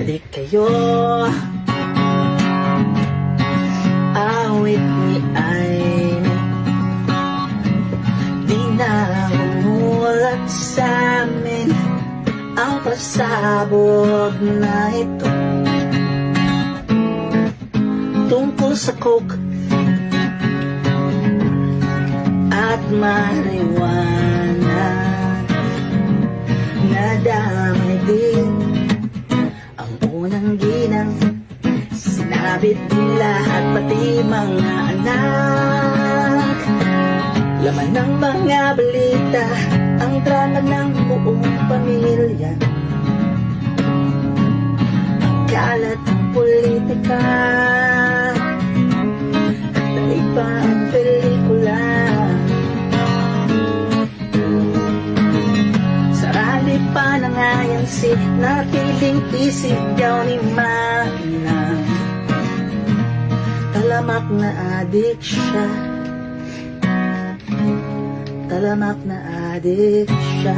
adik kayo. Awit ni Aimee, di na umulat sa amin ang pasabog na ito tungkol sa coke at marijuana. Nadamay din ang unang ginang, sinabit din lahat pati mga anak. Laman ng mga balita, ang drama ng buong pamilya, ang kalat ng politika, at iba ang pelikula. Sarali pa na nga yan si natiling isigaw ni Manang. Talamak na adik siya, talamak na adik siya.